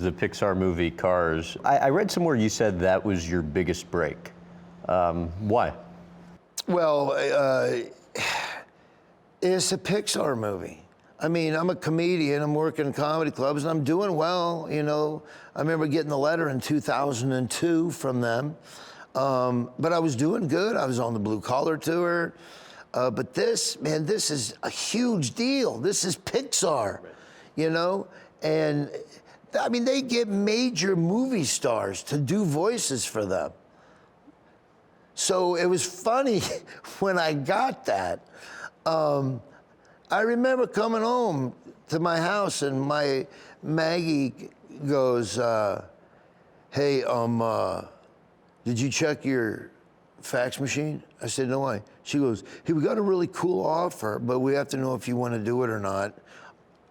The Pixar movie Cars. I read somewhere you said that was your biggest break. Why? Well, it's a Pixar movie. I mean, I'm a comedian, I'm working in comedy clubs, and I'm doing well, you know. I remember getting the letter in 2002 from them. But I was doing good. I was on the Blue Collar Tour. But this, man, this is a huge deal. This is Pixar, you know? And I mean, they get major movie stars to do voices for them. So it was funny when I got that. I remember coming home to my house and my Maggie goes, hey, did you check your fax machine? I said, no, why? She goes, hey, we got a really cool offer, but we have to know if you want to do it or not.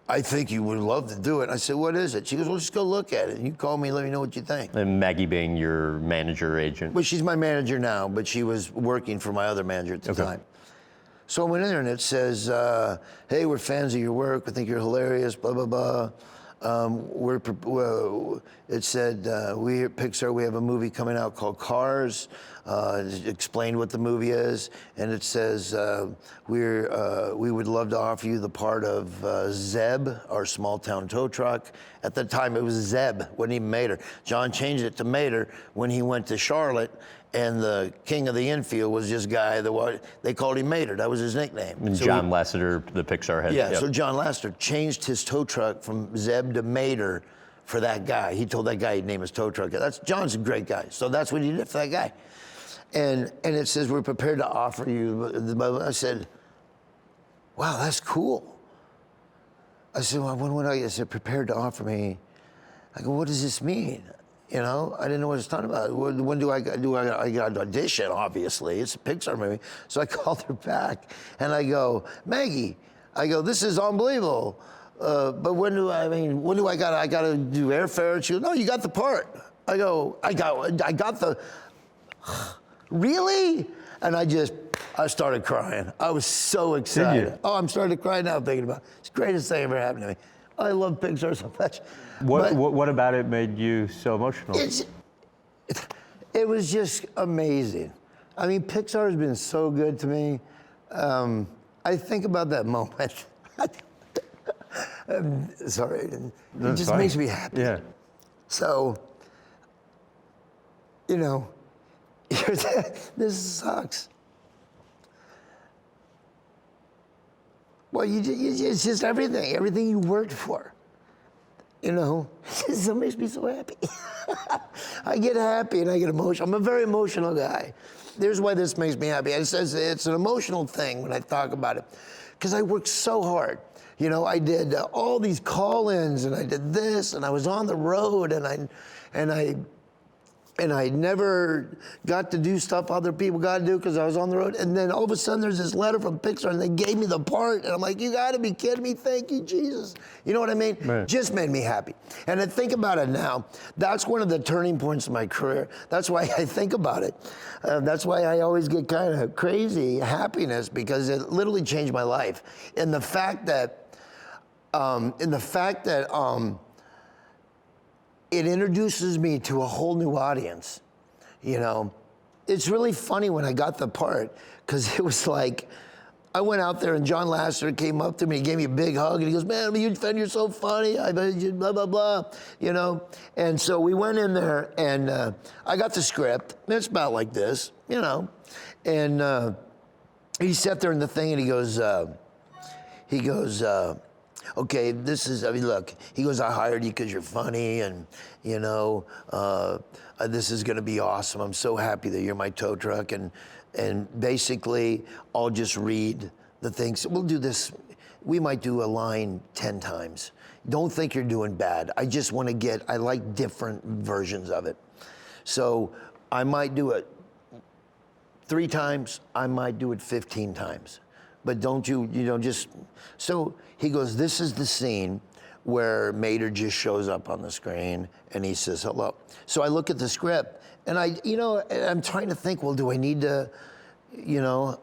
I think you would love to do it. I said, what is it? She goes, well, just go look at it. And you call me, let me know what you think. And Maggie being your manager, agent? Well, she's my manager now, but she was working for my other manager at the time. So I went in there and it says, hey, we're fans of your work. We think you're hilarious, blah, blah, blah. It said, we at Pixar, we have a movie coming out called Cars. It explained what the movie is. And it says, we would love to offer you the part of Zeb, our small town tow truck. At the time it was Zeb, wasn't even Mater. John changed it to Mater when he went to Charlotte, and the king of the infield was this guy, they called him Mater, that was his nickname. And so John Lasseter, the Pixar head. Yeah, so John Lasseter changed his tow truck from Zeb to Mater for that guy. He told that guy he'd name his tow truck. John's a great guy, so that's what he did for that guy. And it says, we're prepared to offer you, I said, wow, that's cool. I said, well, when would I said, prepared to offer me? I go, what does this mean? You know, I didn't know what it's talking about. When do I got an audition, obviously. It's a Pixar movie. So I called her back and I go, Maggie, I go, this is unbelievable. But when do I got to do airfare? And she goes, no, you got the part. I go, I got the, really? And I started crying. I was so excited. Did you? Oh, I'm starting to cry now thinking about it. It's the greatest thing ever happened to me. I love Pixar so much. What about it made you so emotional? It was just amazing. I mean, Pixar has been so good to me. I think about that moment. Sorry, it just makes me happy. Yeah. So, you know, this sucks. Well, it's just everything you worked for. You know, it just makes me so happy. I get happy and I get emotional. I'm a very emotional guy. There's why this makes me happy. It's an emotional thing when I talk about it, because I worked so hard. You know, I did all these call-ins and I did this and I was on the road and I never got to do stuff other people got to do because I was on the road. And then all of a sudden there's this letter from Pixar and they gave me the part. And I'm like, you got to be kidding me. Thank you, Jesus. You know what I mean? Man. Just made me happy. And I think about it now. That's one of the turning points in my career. That's why I think about it. That's why I always get kind of crazy happiness, because it literally changed my life. And the fact that, it introduces me to a whole new audience, you know. It's really funny when I got the part, because it was like, I went out there and John Lasseter came up to me, he gave me a big hug, and he goes, man, you're so funny, blah, blah, blah, you know. And so we went in there and I got the script, and it's about like this, you know. And he sat there in the thing and he goes, okay, look, he goes, I hired you because you're funny and, you know, this is gonna be awesome. I'm so happy that you're my tow truck. And basically, I'll just read the things. We'll do this, we might do a line 10 times. Don't think you're doing bad. I just wanna I like different versions of it. So I might do it 3 times, I might do it 15 times. But don't you know, just, so he goes, this is the scene where Mater just shows up on the screen and he says hello. So I look at the script and I'm trying to think, well, do I need to, you know,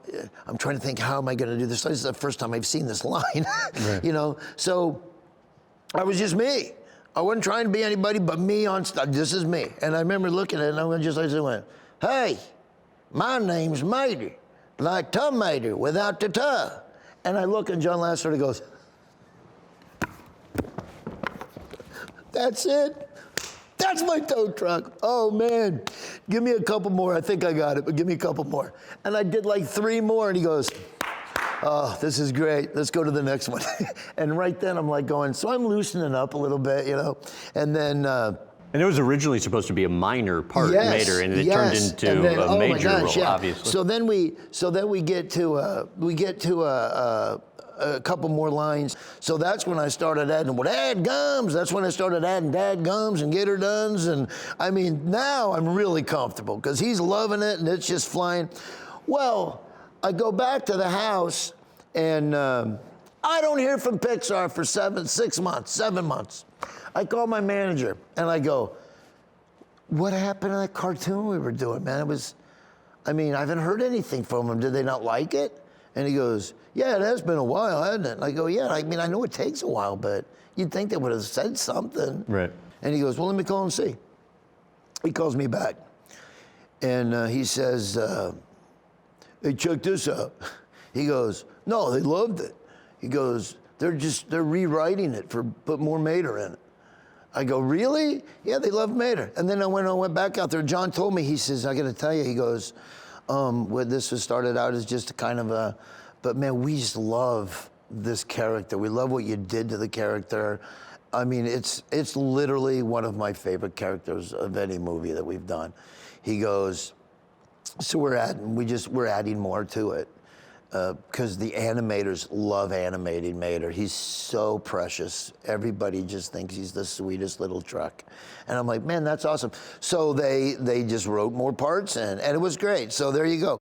I'm trying to think, how am I gonna do this? This is the first time I've seen this line, right. You know? So I was just me. I wasn't trying to be anybody but me on stage. This is me. And I remember looking at it, and I just went, hey, my name's Mater, like tomato without the tuh. And I look, and John Lasseter goes, that's it. That's my tow truck. Oh, man. Give me a couple more. I think I got it, but give me a couple more. And I did like 3 more, and he goes, oh, this is great. Let's go to the next one. And right then I'm like going, so I'm loosening up a little bit, you know? And then... and it was originally supposed to be a minor part, Mater, and it turned into then, a major gosh, role, yeah. obviously. So then we get to a couple more lines. So that's when I started adding, well, dad gums. That's when I started adding dad gums and get her dones. And I mean, now I'm really comfortable because he's loving it and it's just flying. Well, I go back to the house and I don't hear from Pixar for 7 months. I call my manager and I go, what happened to that cartoon we were doing, man? I haven't heard anything from them. Did they not like it? And he goes, yeah, it has been a while, hasn't it? And I go, yeah, I know it takes a while, but you'd think they would have said something. Right. And he goes, well, let me call and see. He calls me back. And he says, hey, check this out. He goes, no, they loved it. He goes, they're rewriting it put more Mater in it. I go, really? Yeah, they love Mater. And then I went back out there. John told me, he says, I got to tell you, he goes, what this was started out as just a kind of but man, we just love this character. We love what you did to the character. I mean, it's literally one of my favorite characters of any movie that we've done. He goes, so we're adding more to it. Because the animators love animating Mater. He's so precious. Everybody just thinks he's the sweetest little truck. And I'm like, man, that's awesome. So they just wrote more parts and it was great. So there you go.